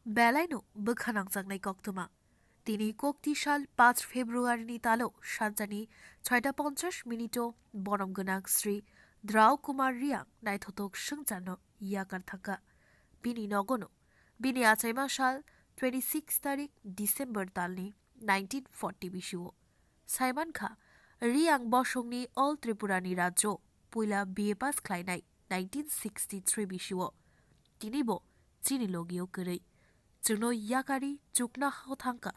बेलायनो बोखानांजांनाय गक्तमा दिनै कक्तिसाल 5 फेब्रुवारिनि तालो सानजानि 6:50 बरम गोनां श्री द्राव कुमार रियां नायथ'थक सोंजानो याकार थांगा बिनि नगनो बिनि आचाइमा साल 26 तारिख डिसेम्बर तालनि 1940 बिसुओ साइमान खा रियां बसंनि अल त्रिपुरानि राज्य पुइला BA पास खालायनाय 1963 बिसुओ दिनैबो चिनि लोगियो गोरै जोंनो याकारि चुकना हाव थांका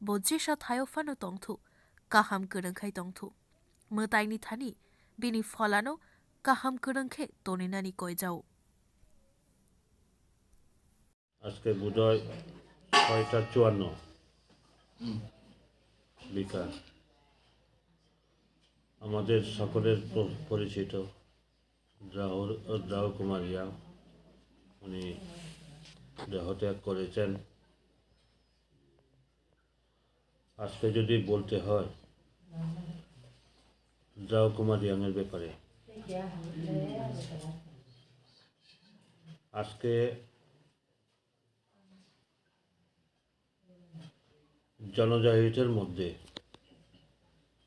बजेसा थायो फानो तंथु काहाम गोरोंखाय तंथु मोताइनि थानि बिनि फलानो काहाम गोरोंखे तनिनानि कय जाओ আজকে বোধহয় 6:54 বিকাল। আমাদের সকলের পরিচিত দ্রাও কুমার রিয়াং উনি দেহত্যাগ করেছেন। আজকে যদি বলতে হয় দ্রাও কুমার রিয়াংয়ের ব্যাপারে, আজকে জনজাতির মধ্যে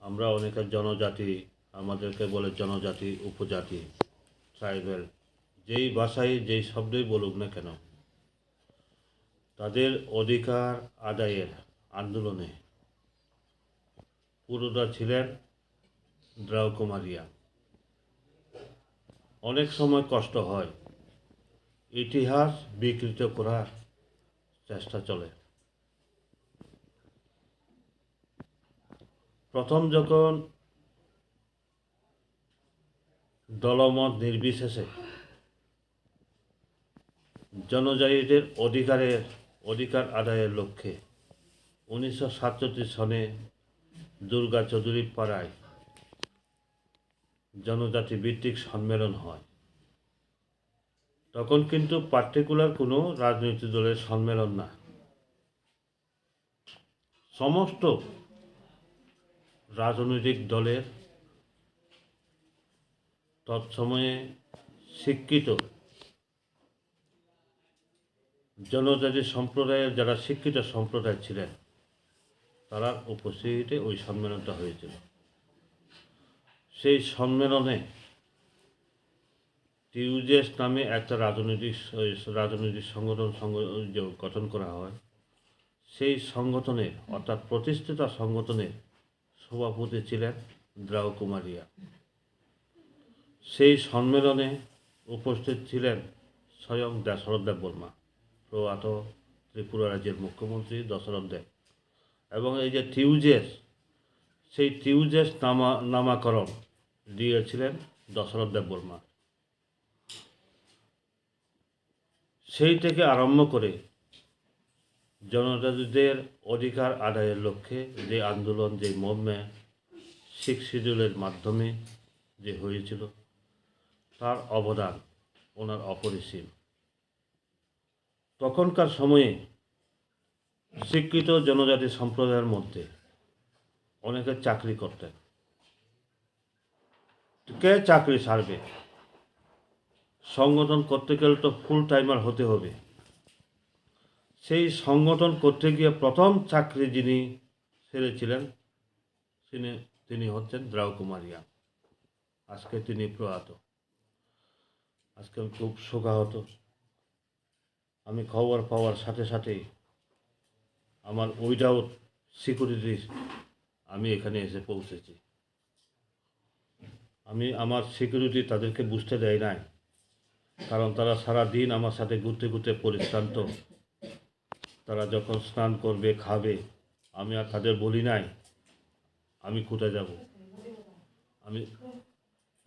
আমরা অনেকের জনজাতি, আমাদেরকে বলে জনজাতি, উপজাতি, ট্রাইবেল, যেই ভাষায় যেই শব্দই বলুক না কেন, তাদের অধিকার আদায়ের আন্দোলনে পুরোটা ছিলেন দ্রাও কুমার রিয়াং। অনেক সময় কষ্ট হয়, ইতিহাস বিকৃত করার চেষ্টা চলে। প্রথম যখন দলমত নির্বিশেষে জনজাতিদের অধিকার আদায়ের লক্ষ্যে 1947 সনে দুর্গা চৌধুরী পাড়ায় জনজাতি ভিত্তিক সম্মেলন হয়। তখন কিন্তু পার্টিকুলার কোনো রাজনৈতিক দলের সম্মেলন না, সমস্ত রাজনৈতিক দলের তৎসময়ে শিক্ষিত জনজাতি সম্প্রদায়ের যারা শিক্ষিত সম্প্রদায় ছিলেন তারা উপস্থিতিতে ওই সম্মেলনটা হয়েছিল। সেই সম্মেলনে টিউজেস নামে একটা রাজনৈতিক সংগঠন গঠন করা হয়। সেই সংগঠনের অর্থাৎ প্রতিষ্ঠিত সংগঠনের সভাপতি ছিলেন দ্রাও কুমার রিয়াং। সেই সম্মেলনে উপস্থিত ছিলেন স্বয়ং দশরথ দেব বর্মা, প্রয়াত ত্রিপুরা রাজ্যের মুখ্যমন্ত্রী দশরথ দেব, এবং এই যে টিউজেস, সেই টিউজেস নামাকরণ দিয়েছিলেন দশরথ দেব বর্মা। সেই থেকে আরম্ভ করে জনজাতিদের অধিকার আদায়ের লক্ষ্যে যে আন্দোলন, যে মুভমেন্ট 6 শিডিউলের মাধ্যমে যে হয়েছিল, তার অবদান ওনার অপরিসীম। তখনকার সময়ে শিক্ষিত জনজাতি সম্প্রদায়ের মধ্যে অনেকে চাকরি করতেন। কে চাকরি ছাড়বে? সংগঠন করতে গেলে তো ফুল টাইমার হতে হবে। সেই সংগঠন করতে গিয়ে প্রথম চাকরি যিনি ছেড়েছিলেন তিনি হচ্ছেন দ্রাও কুমার রিয়াং। আজকে তিনি প্রয়াত। আজকে আমি খুব শোকাহত। আমি খবর পাওয়ার সাথে সাথেই আমার উইদাউট সিকিউরিটি আমি এখানে এসে পৌঁছেছি। আমার সিকিউরিটি তাদেরকে বুঝতে দেয় নাই, কারণ তারা সারা দিন আমার সাথে ঘুরতে ঘুরতে পরিশ্রান্ত। তারা যখন স্নান করবে, খাবে, আমি আর তাদের বলি নাই আমি কোথায় যাব, আমি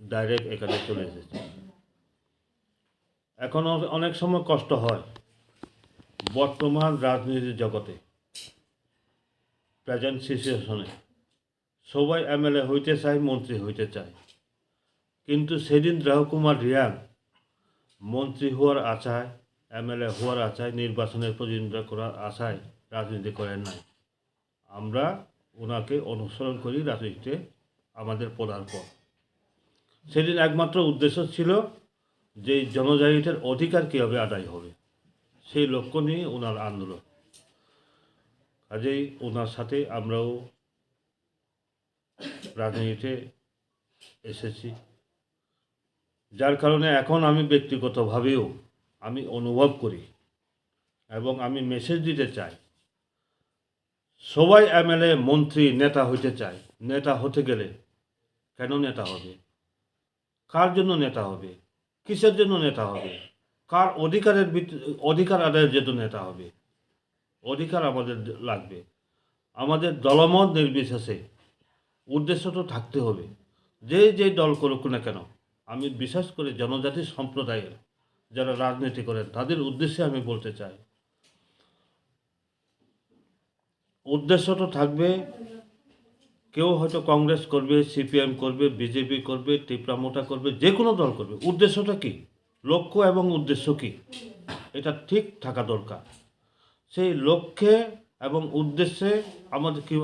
ডাইরেক্ট এখানে চলে এসেছি। এখন অনেক সময় কষ্ট হয়। বর্তমান রাজনীতির জগতে, প্রেজেন্ট সিচুয়েশনে সবাই MLA হইতে চায়, মন্ত্রী হইতে চায়, কিন্তু সেদিন দ্রাও কুমার রিয়াং মন্ত্রী হওয়ার আশায়, MLA হওয়ার আশায়, নির্বাচনের প্রতিদ্বন্দ্বিতা করার আশায় রাজনীতি করেন নাই। আমরা ওনাকে অনুসরণ করি রাজনীতিতে আমাদের প্রধান পথ। সেদিন একমাত্র উদ্দেশ্য ছিল যে জনজাতিদের অধিকার কীভাবে আদায় হবে, সেই লক্ষ্য নিয়ে ওনার আন্দোলন। কাজেই ওনার সাথে আমরাও রাজনীতিতে এসেছি, যার কারণে এখন আমি ব্যক্তিগতভাবেও আমি অনুভব করি এবং আমি মেসেজ দিতে চাই, সবাই এমএলএ মন্ত্রী নেতা হইতে চায়। নেতা হতে গেলে কেন নেতা হবে? কার জন্য নেতা হবে? কিসের জন্য নেতা হবে? কার অধিকার আদায়ের জন্য নেতা হবে? অধিকার আমাদের লাগবে। আমাদের দলমত নির্বিশেষে উদ্দেশ্য তো থাকতে হবে। যে দল করুক না কেন, আমি বিশেষ করে জনজাতি সম্প্রদায়ের যারা রাজনীতি করেন তাদের উদ্দেশ্যে আমি বলতে চাই, উদ্দেশ্য তো থাকবে। কেউ হয়তো কংগ্রেস করবে, সিপিএম করবে, বিজেপি করবে, টিপরা মোটা করবে, যে কোনো দল করবে। উদ্দেশ্যটা কি? লক্ষ্য এবং উদ্দেশ্য কি, এটা ঠিক থাকা দরকার। সেই লক্ষ্যে এবং উদ্দেশ্যে আমাদের কি